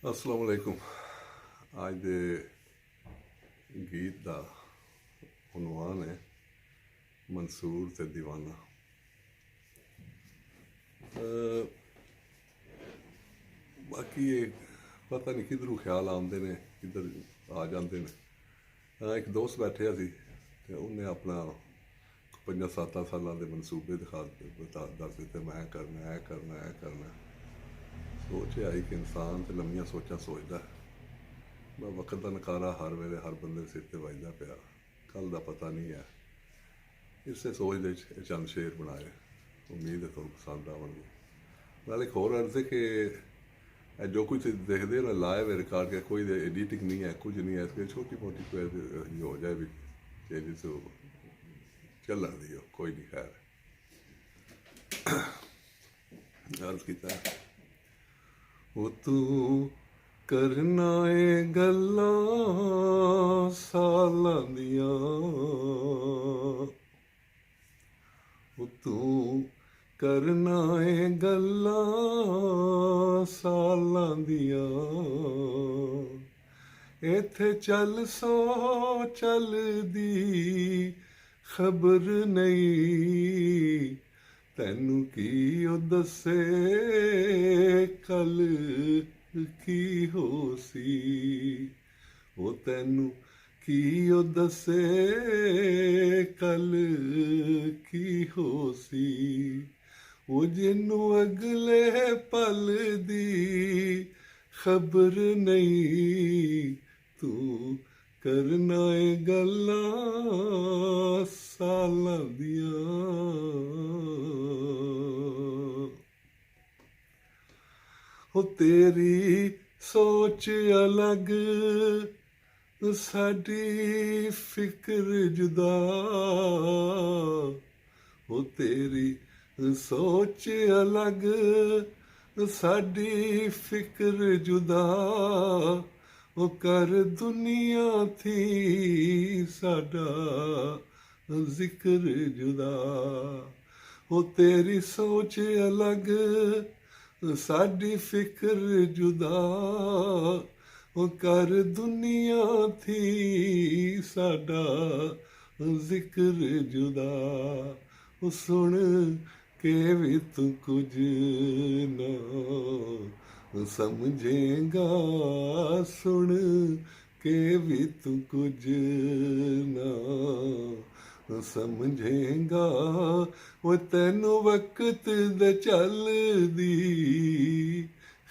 अस्सलाम वालेकुम। आज दे गीत का उनवान है मंसूर ते दीवाना। बाकी ये पता नहीं किधरों ख्याल आते ने, किधर आ जाते ने। एक दोस्त बैठे सी ते उन्हें अपना 5-7 साल के मनसूबे दस दिते, मैं करना है करना है करना। सोच आई कि इंसान तो लम्मिया सोचा सोचता है, मैं वक्त का नकारा हर वेले हर बंदे सिर ते वजदा पिया, कल का पता नहीं है। इसे सोच दे चंद शेर बनाए, उम्मीद है तुम पसंद आवणगे। नाल एक होर अर्ज है कि जो कुछ देखते हो ना लाइव रिकॉर्ड के, कोई एडिटिंग नहीं है, कुछ नहीं है, इसके छोटी मोटी कोई हो जाए भी चेंजेस चलन दी हो, कोई नहीं। खैर अर्ज किया वो तू करना है गल्लां सालां दियां, वो तू करना है गल्लां सालां दियां। इत्थे चल सो चलदी खबर नहीं, तैनू की ओ दसे कल की हो सी। वो तैनू की ओ दसे कल की हो सी। वो जिन्नू अगले पल दी खबर नहीं, तू करना है गल्लां सालां दियां। हो तेरी सोच अलग साडी फिक्र जुदा, हो तेरी सोच अलग साडी फिक्र जुदा। वो कर दुनिया थी साडा जिक्र जुदा। वो तेरी सोच अलग साडी फिक्र जुदा। वो कर दुनिया थी साडा जिक्र जुदा। वो सुन के भी तू कुछ ना समझेगा, सुन के भी तू कुछ ना समझेगा। वो तैनू वक्त दे चलदी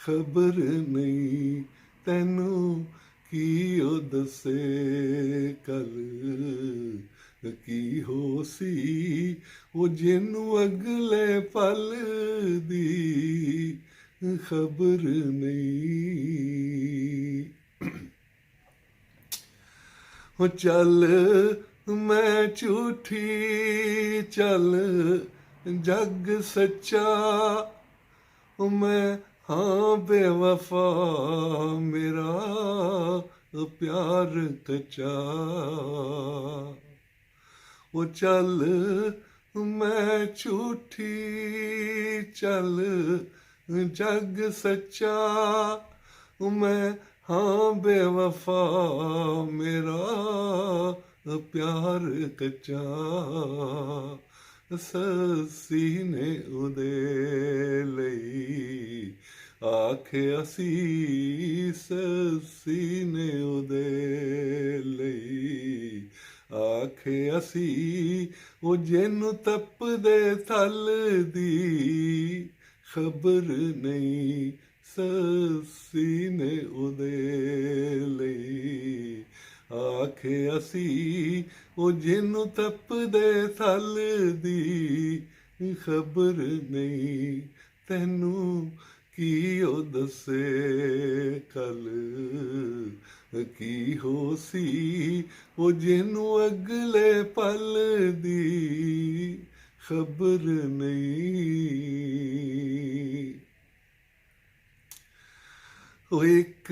खबर नहीं, तैनू की ओ दसे कल की हो सी। वो जिन्नू अगले पल दी खबर नहीं। हो चल मैं झूठी चल जग सच्चा, मैं हाँ बेवफा मेरा प्यार कच्चा। वो चल मैं झूठी चल जग सच्चा, मैं हाँ बेवफा मेरा प्यार कच्चा। सस्सी ने उदे लई आखिया सी, सस्सी ने उदे लई आखिया सी। वो जिन्नू तपदे थल दी खबर नहीं, सस्सी ने उदे लई आखिया सी। वो जिन्नू तपदे थल दी खबर नहीं, तैनू की ओ दसे कल की हो सी। वो जिन्नू अगले पल दी खबर नहीं। वो एक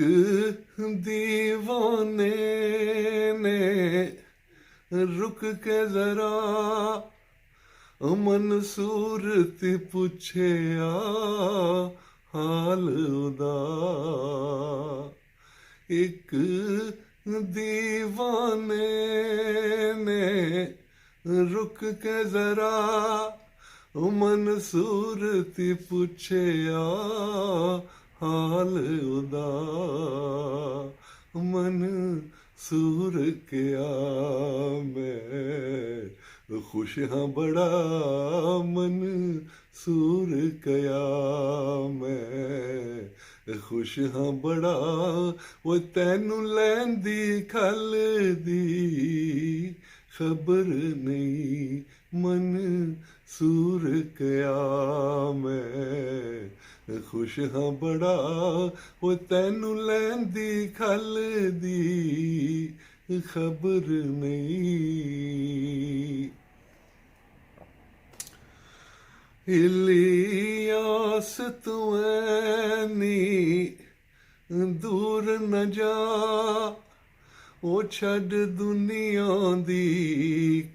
दीवाने ने रुक के जरा मनसूर ती पुछया, हाल उदा। एक दीवाने ने रुक के जरा मन सूरती पूछया हाल उदा। मन सूर क्या मैं खुश हाँ बड़ा मन सूर कया मैं खुश हाँ बड़ा वो तैनू लैंदी खल दी खबर नहीं मन सूर कया मैं खुश हाँ बड़ा वो तैनू लैंदी खल दी खबर नहीं। इलियास तू ऐनी दूर न जा ओ छड़ दुनिया दी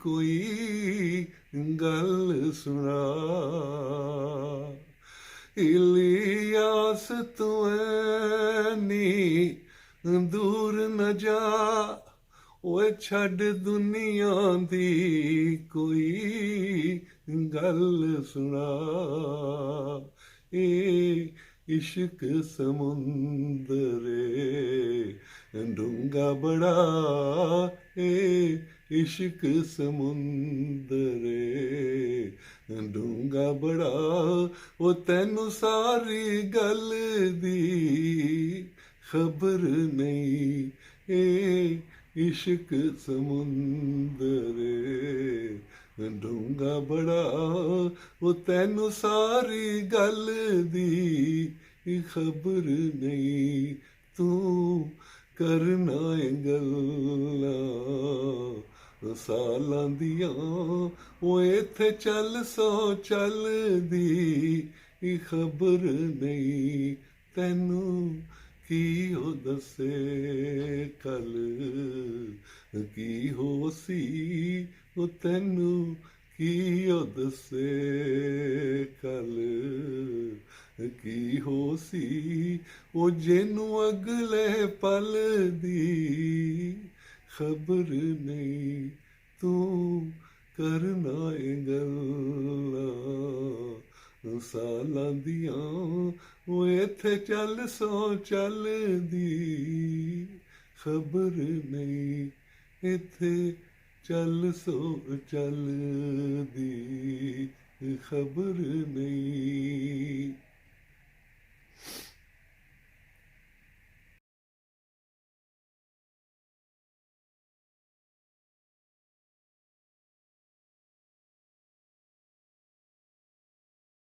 कोई गल सुना। इलियास तू ऐनी दूर न जा ओए छड़ दुनिया दी कोई गल सुना। ए इश्क समुंदरे डूंगा बड़ा ए इश्क समुंदरे डूंगा बड़ा ओ तैनू सारी गल दी खबर नहीं ए इश्क समुंदरे डूंगा बड़ा वो तैनू सारी गल दी खबर नहीं। तू करना गल्लां सालां दियां वो इत्थे चल सौ चल दी खबर नहीं। तैनू की हो दसे कल की हो सी ओ तैनू की हो दसे कल की हो सी ओ जेनू अगले पल दी खबर नहीं। तू करना गल्लां सालां दियां वो इत्थे चल सौ चल दी खबर नहीं। इत्थे चल सो चल दी खबर नहीं।